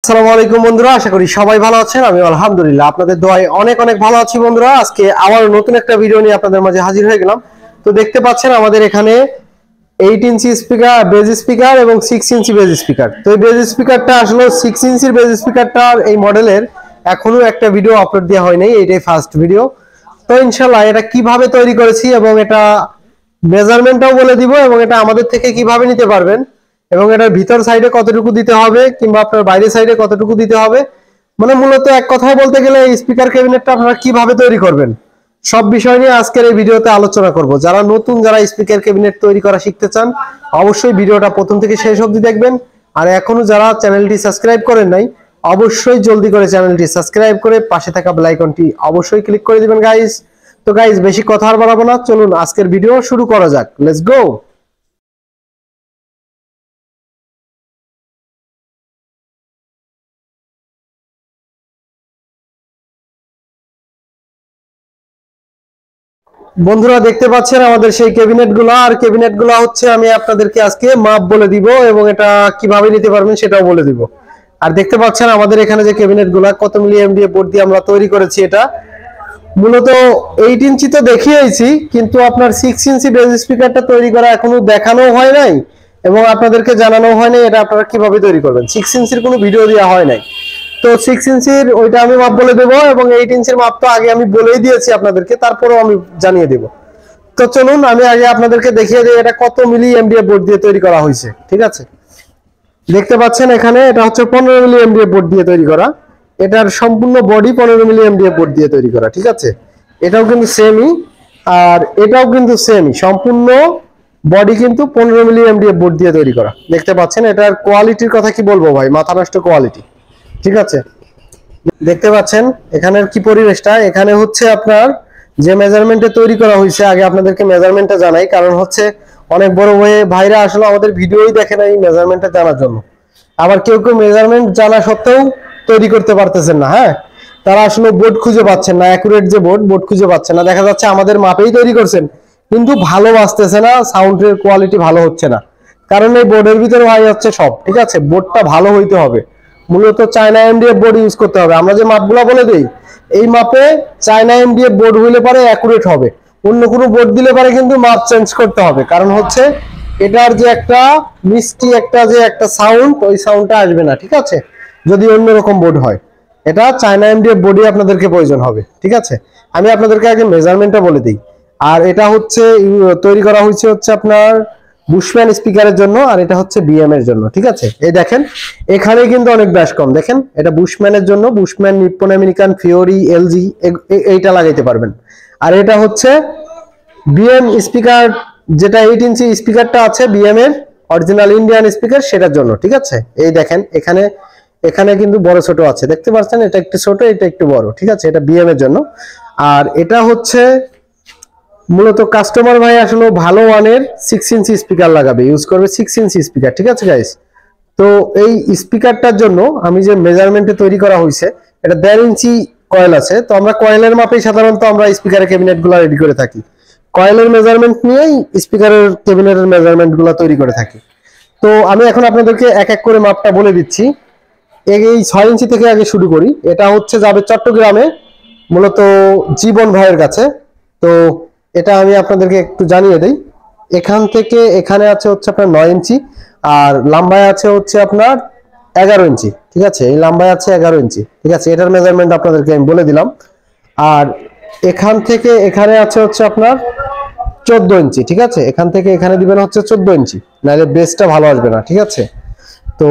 আসসালামু আলাইকুম বন্ধুরা, আশা করি সবাই ভালো আছেন। আমি আলহামদুলিল্লাহ আপনাদের দোয়ায় অনেক অনেক ভালো আছি। বন্ধুরা, আজকে আবার নতুন একটা ভিডিও নিয়ে আপনাদের মাঝে হাজির হয়ে গেলাম। তো দেখতে পাচ্ছেন আমাদের এখানে 8 ইঞ্চি স্পিকার, বেজ স্পিকার এবং 6 ইঞ্চি বেজ স্পিকার। তো এই বেজ স্পিকারটা আসলে 6 ইঞ্চির বেজ স্পিকারটার এই মডেলের এখনো একটা ভিডিও আপলোড দেওয়া হয়নি, এইটাই ফার্স্ট ভিডিও। তো ইনশাআল্লাহ এটা কিভাবে তৈরি করেছি এবং এটা মেজারমেন্টটাও বলে দিব এবং এটা আমাদের থেকে কিভাবে নিতে পারবেন এবং এটার ভিতর সাইডে কতটুকু দিতে হবে কিংবা আপনার বাইরে সাইডে কতটুকু দিতে হবে, মানে মূলত এক কথায় বলতে গেলে এই স্পিকার ক্যাবিনেটটা আপনারা কিভাবে তৈরি করবেন সব বিষয় নিয়ে আজকের এই ভিডিওতে আলোচনা করব। যারা নতুন, যারা স্পিকার ক্যাবিনেট তৈরি করা শিখতে চান, অবশ্যই ভিডিওটা প্রথম থেকে শেষ অবধি দেখবেন। আর এখনো যারা চ্যানেলটি সাবস্ক্রাইব করেন নাই, অবশ্যই জলদি করে চ্যানেলটি সাবস্ক্রাইব করে পাশে থাকা বেল আইকনটি অবশ্যই ক্লিক করে দিবেন গাইস। তো গাইস, বেশি কথা আর বাড়াবো না, চলুন আজকের ভিডিও শুরু করা যাক। Let's go. বন্ধুরা, দেখতে পাচ্ছেন আমাদের সেই ক্যাবিনেটগুলো, আর ক্যাবিনেটগুলো হচ্ছে আমি আপনাদেরকে আজকে মাপ বলে দিব এবং এটা কিভাবে নিতে পারবেন সেটাও বলে দিব। আর দেখতে পাচ্ছেন আমাদের এখানে যে ক্যাবিনেটগুলো কত মিলি এমডিএফ বোর্ড দিয়ে আমরা তৈরি করেছি। এটা মূলত 8 ইঞ্চি তো দেখিয়েছি, কিন্তু আপনার 6 ইঞ্চি বেজ স্পিকারটা তৈরি করা এখনো দেখানো হয় নাই এবং আপনাদেরকে জানানো হয় নাই এটা আপনারা কিভাবে তৈরি করবেন। 6 ইঞ্চির কোনো ভিডিও দেওয়া হয় নাই। তো 6 ইঞ্চির ওইটা আমি মাপ বলে দেবো এবং 8 ইঞ্চির মাপ তো আগে আমি বলেই দিয়েছি আপনাদেরকে, তারপরেও আমি জানিয়ে দেব। তো চলুন আমি আগে আপনাদেরকে দেখিয়ে দিই এটা কত মিলি এমডিএফ বোর্ড দিয়ে তৈরি করা হয়েছে। ঠিক আছে, দেখতে পাচ্ছেন এখানে এটা হচ্ছে 15 মিলি এমডিএফ বোর্ড দিয়ে তৈরি করা। এটার সম্পূর্ণ বডি 15 মিলি এমডিএফ বোর্ড দিয়ে তৈরি করা। ঠিক আছে, এটাও কিন্তু সেমই আর এটাও কিন্তু সেমই, সম্পূর্ণ বডি কিন্তু 15 মিলি এমডিএফ বোর্ড দিয়ে তৈরি করা। দেখতে পাচ্ছেন এটার কোয়ালিটির কথা কি বলবো ভাই, মাথা নষ্ট কোয়ালিটি। ঠিক আছে, দেখতে পাচ্ছেন এখানের কি পরিবেশটা। এখানে হচ্ছে আপনার যে মেজারমেন্টে তৈরি করা হয়েছে, আগে আপনাদেরকে মেজারমেন্টটা জানাই, কারণ হচ্ছে অনেক বড় ভাইরা আসলে আমাদের ভিডিওই দেখে না এই মেজারমেন্টটা জানার জন্য। আবার কেউ কেউ মেজারমেন্ট জানা সত্ত্বেও তৈরি করতে পারতেছেন না। হ্যাঁ, তারা আসলে বোর্ড খুঁজে পাচ্ছেন না, অ্যাকুরেট যে বোর্ড খুঁজে পাচ্ছেন না। দেখা যাচ্ছে আমাদের মাপেই তৈরি করছেন কিন্তু ভালো বাজতেছে না, সাউন্ডের কোয়ালিটি ভালো হচ্ছে না, কারণ এই বোর্ডের ভিতরে ভাই হচ্ছে সব। ঠিক আছে, বোর্ডটা ভালো হইতে হবে, মূলত চায়না এমডিএফ বোর্ড ইউজ করতে হবে। আমরা যে মাপগুলো বলে দিই এই মাপে চায়না এমডিএফ বোর্ড হইলে পরে অ্যাকুরেট হবে। অন্য কোনো বোর্ড দিলে পরে কিন্তু মাপ চেঞ্জ করতে হবে, কারণ হচ্ছে এটার যে একটা মিষ্টি একটা সাউন্ড, ওই সাউন্ডটা আসবে না। ঠিক আছে, যদি অন্যরকম বোর্ড হয়, এটা চায়না এমডিএফ বোর্ডই আপনাদেরকে প্রয়োজন হবে। ঠিক আছে, আমি আপনাদেরকে আগে মেজারমেন্টটা বলে দিই। আর এটা হচ্ছে তৈরি করা হয়েছে হচ্ছে আপনার বুশম্যান স্পিকারের জন্য, আর এটা হচ্ছে বিএম এর জন্য। ঠিক আছে, এই দেখেন এখানে কিন্তু অনেক ব্যাস কম। দেখেন এটা বুশম্যানের জন্য, Bushman, Nippon American, Fiori, LG এইটা লাগাইতে পারবেন। আর এটা হচ্ছে বিএম স্পিকার, যেটা 8 ইঞ্চি স্পিকারটা আছে বিএম এর অরিজিনাল ইন্ডিয়ান স্পিকার, সেটার জন্য। ঠিক আছে, এই দেখেন এখানে এখানে কিন্তু বড় ছোট আছে, দেখতে পাচ্ছেন এটা একটু ছোট, এটা একটু বড়। ঠিক আছে, এটা বিএম এর জন্য। আর এটা হচ্ছে মূলত কাস্টমার ভাই আসলে ভালো মানের 6 ইঞ্চি স্পিকার লাগাবে, ইউজ করবে 6 ইঞ্চি স্পিকার। ঠিক আছে গাইস, তো এই স্পিকারটার জন্য আমি যে মেজারমেন্টে তৈরি করা হয়েছে, এটা 1.5 ইঞ্চি কয়েল আছে। তো আমরা কয়েলের মাপেই সাধারণত আমরা স্পিকারের ক্যাবিনেটগুলো রেডি করে থাকি, কয়েলের মেজারমেন্ট নিয়েই স্পিকারের ক্যাবিনেটের মেজারমেন্টগুলো তৈরি করে থাকি। তো আমি এখন আপনাদেরকে এক এক করে মাপটা বলে দিচ্ছি। এই 6 ইঞ্চি থেকে আগে শুরু করি। এটা হচ্ছে যাবে চট্টগ্রামে, মূলত জীবন ভাইয়ের কাছে। তো এটা আমি আপনাদেরকে একটু জানিয়ে দেই। এখান থেকে এখানে আছে হচ্ছে আপনার 9 ইঞ্চি, আর লম্বায় আছে হচ্ছে আপনার 11 ইঞ্চি। ঠিক আছে, এই লম্বায় আছে 11 ইঞ্চি। ঠিক আছে, এটার মেজারমেন্ট আপনাদেরকে আমি বলে দিলাম। আর এখান থেকে এখানে আছে হচ্ছে আপনার 14 ইঞ্চি। ঠিক আছে, এখান থেকে এখানে দিবেন হচ্ছে 14 ইঞ্চি, নাহলে বেসটা ভালো আসবে না। ঠিক আছে, তো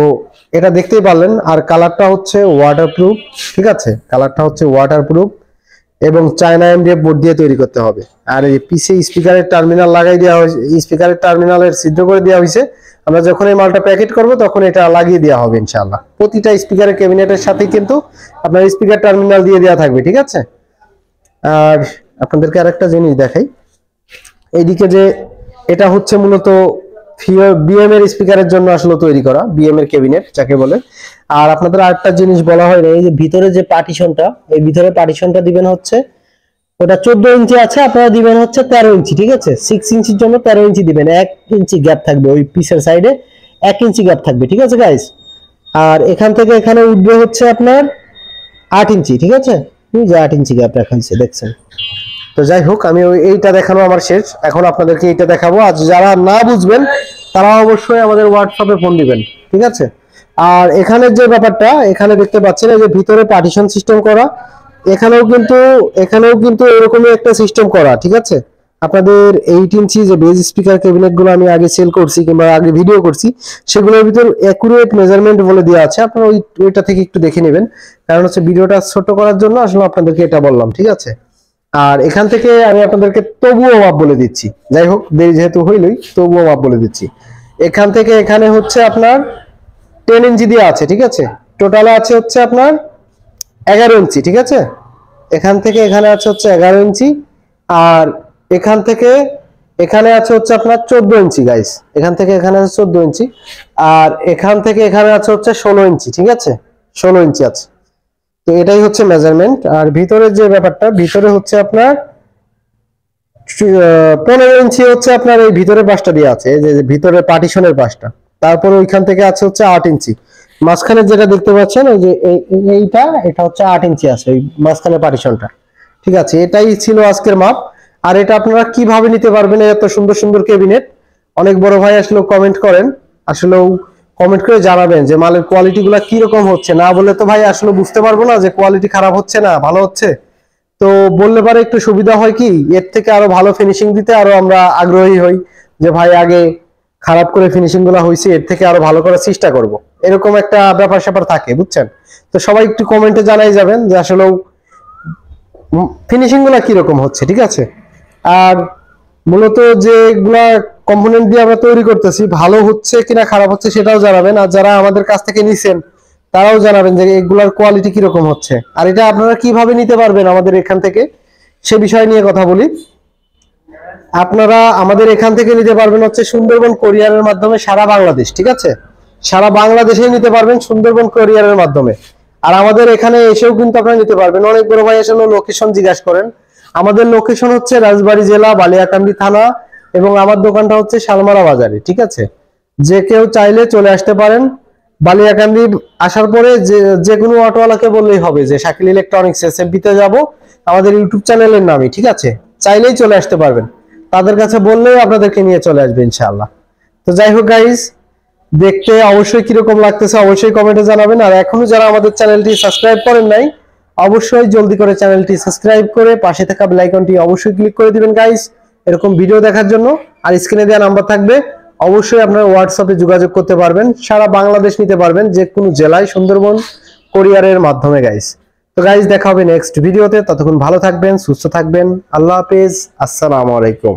এটা দেখতেই পারলেন। আর কালারটা হচ্ছে ওয়াটারপ্রুফ। ঠিক আছে, কালারটা হচ্ছে ওয়াটারপ্রুফ এবং চায়না এমডিএফ বোর্ড দিয়ে তৈরি করতে হবে। আর এই পিছে স্পিকারের টার্মিনাল লাগাই দেওয়া হয়েছে, স্পিকারের টার্মিনালের ছিদ্র করে দেওয়া হয়েছে। আমরা যখন এই মালটা প্যাকেট করব তখন এটা লাগিয়ে দেওয়া হবে ইনশাআল্লাহ। প্রতিটা স্পিকারের ক্যাবিনেটের সাথে কিন্তু আপনার স্পিকার টার্মিনাল দিয়ে দেওয়া থাকবে। ঠিক আছে, আর আপনাদেরকে আরেকটা জিনিস দেখাই। এইদিকে যে এটা হচ্ছে মূলত বিএম এর স্পিকারের জন্য আসলে তৈরি করা, বিএম এর ক্যাবিনেট যাকে বলে। আর আপনাদের আরেকটা জিনিস বলা হয় না, এই যে ভিতরে যে পার্টিশনটা, এই ভিতরে পার্টিশনটা দিবেন হচ্ছে ওটা 14 ইঞ্চি আছে, আপনারা দিবেন হচ্ছে 13 ইঞ্চি। ঠিক আছে, 6 ইঞ্চির জন্য 13 ইঞ্চি দিবেন, 1 ইঞ্চি গ্যাপ থাকবে ওই পিসের সাইডে, 1 ইঞ্চি গ্যাপ থাকবে। ঠিক আছে গাইস, আর এখান থেকে এখানে উঠবে হচ্ছে আপনার 8 ইঞ্চি, ঠিক আছে, এই যে 8 ইঞ্চি গ্যাপ রাখছে দেখছেন। তো যাই হোক, আমি এইটা দেখানো আমার শেষ, এখন আপনাদেরকে এইটা দেখাবো। আর যারা না বুঝবেন তারা অবশ্যই আমাদের হোয়াটসঅ্যাপে ফোন দিবেন, ঠিক আছে। আর এখানের যে ব্যাপারটা, এখানে দেখতে পাচ্ছেন এই যে ভিতরে পার্টিশন সিস্টেম করা, এখানেও কিন্তু এরকমই একটা সিস্টেম করা, ঠিক আছে। আপনাদের 8 ইঞ্চি যে বেজ স্পিকার ক্যাবিনেট গুলো আমি আগে সেল করছি কিংবা আগে ভিডিও করছি, সেগুলোর ভিতর অ্যাকুরেট মেজারমেন্ট বলে দেওয়া আছে, আপনারা ওইটা থেকে একটু দেখে নেবেন। কারণ হচ্ছে ভিডিওটা ছোট করার জন্য আসলে আপনাদেরকে এটা বললাম, ঠিক আছে। আর এখান থেকে আমি আপনাদেরকে তবুও মাপ বলে দিচ্ছি, যাই হোক দেরি যেহেতু হইলই তবুও মাপ বলে দিচ্ছি। এখান থেকে এখানে হচ্ছে আপনার 10 ইঞ্চি দিয়ে আছে, ঠিক আছে। টোটালে আছে হচ্ছে আপনার 11 ইঞ্চি, ঠিক আছে। এখান থেকে এখানে আছে হচ্ছে 11 ইঞ্চি, আর এখান থেকে এখানে আছে হচ্ছে আপনার 14 ইঞ্চি গাইস। এখান থেকে এখানে আছে 14 ইঞ্চি, আর এখান থেকে এখানে আছে হচ্ছে 16 ইঞ্চি, ঠিক আছে, 16 ইঞ্চি আছে। তো এটাই হচ্ছে মেজারমেন্ট। আর ভিতরের যে ব্যাপারটা, ভিতরে হচ্ছে আপনার 15 ইঞ্চি হচ্ছে আপনার এই ভিতরের পাশটা দিয়ে আছে, এই যে ভিতরের পার্টিশনের পাশটা। তারপরে ওইখান থেকে আছে হচ্ছে 8 ইঞ্চি। মাঝখানে যেটা দেখতে পাচ্ছেন ওই যে এটা হচ্ছে 8 ইঞ্চি আছে ওই মাঝখানে পার্টিশনটা, ঠিক আছে। এটাই ছিল আজকের মাপ। আর এটা আপনারা কিভাবে নিতে পারবেন এত সুন্দর সুন্দর ক্যাবিনেট, অনেক বড় ভাই আসলে কমেন্ট করেন, আসলেও কমেন্ট করে জানাবেন যে মালের কোয়ালিটি গুলা কিরকম হচ্ছে। না বলে তো ভাই আসলে বুঝতে পারবো না যে কোয়ালিটি খারাপ হচ্ছে না ভালো হচ্ছে। তো বললে পারে একটু সুবিধা হয়, কি এর থেকে আরো ভালো ফিনিশিং দিতে আরো আমরা আগ্রহী হই যে ভাই আগে খারাপ করে ফিনিশিং গুলা হয়েছে, এর থেকে আরো ভালো করার চেষ্টা করব, এরকম একটা ব্যাপার স্যাপার থাকে, বুঝছেন। তো সবাই একটু কমেন্টে জানাই যাবেন যে আসলে ফিনিশিং গুলা কিরকম হচ্ছে, ঠিক আছে। আর মূলত যেগুলা কম্পোনেন্ট দিয়ে আমরা তৈরি করতেছি ভালো হচ্ছে কিনা খারাপ হচ্ছে সেটাও জানাবেন। আর যারা আমাদের কাছ থেকে নিছেন তারাও জানাবেন যে এগুলার কোয়ালিটি কিরকম হচ্ছে, আর এটা আপনারা কিভাবে নিতে পারবেন আমাদের এখান থেকে সে বিষয় নিয়ে কথা বলি। আপনারা আমাদের এখান থেকে নিতে পারবেন হচ্ছে সুন্দরবন কোরিয়ারের মাধ্যমে সারা বাংলাদেশ, ঠিক আছে। সারা বাংলাদেশে নিতে পারবেন সুন্দরবন কোরিয়ারের মাধ্যমে। আর আমাদের এখানে এসেও কিন্তু আপনারা নিতে পারবেন। অনেক বড় ভাই আসলে লোকেশন জিজ্ঞাসা করেন, আমাদের লোকেশন হচ্ছে রাজবাড়ী জেলা বালিয়াকান্দি থানা, এবং আমার দোকানটা হচ্ছে শালমারা বাজারে, ঠিক আছে। যে কেউ চাইলে চলে আসতে পারেন। বালিয়াকান্দি আসার পরে যে কোনো অটোওয়ালাকে বললেই হবে যে শাকিল ইলেকট্রনিক্স এসএমপি তে যাব, আমাদের ইউটিউব চ্যানেলের নামই, ঠিক আছে। চাইলেই চলে আসতে পারবেন, তাদের কাছে বললেই আপনাদেরকে নিয়ে চলে আসবে ইনশাআল্লাহ। তো যাই হোক গাইস, দেখতে অবশ্যই কিরকম লাগতেছে অবশ্যই কমেন্টে জানাবেন। আর এখনো যারা আমাদের চ্যানেলটি সাবস্ক্রাইব করেন নাই, অবশ্যই জলদি করে চ্যানেলটি সাবস্ক্রাইব করে পাশে থাকা বেল আইকনটি অবশ্যই ক্লিক করে দিবেন গাইস, এরকম ভিডিও দেখার জন্য। আর স্ক্রিনে দেওয়া নাম্বার থাকবে, অবশ্যই আপনারা হোয়াটসঅ্যাপে যোগাযোগ করতে পারবেন। সারা বাংলাদেশ নিতে পারবেন, যে কোনো জেলায় সুন্দরবন কোরিয়ারের মাধ্যমে গাইস। তো গাইস দেখা হবে নেক্সট ভিডিওতে, ততক্ষণ ভালো থাকবেন, সুস্থ থাকবেন, আল্লাহ হাফেজ, আসসালামু আলাইকুম।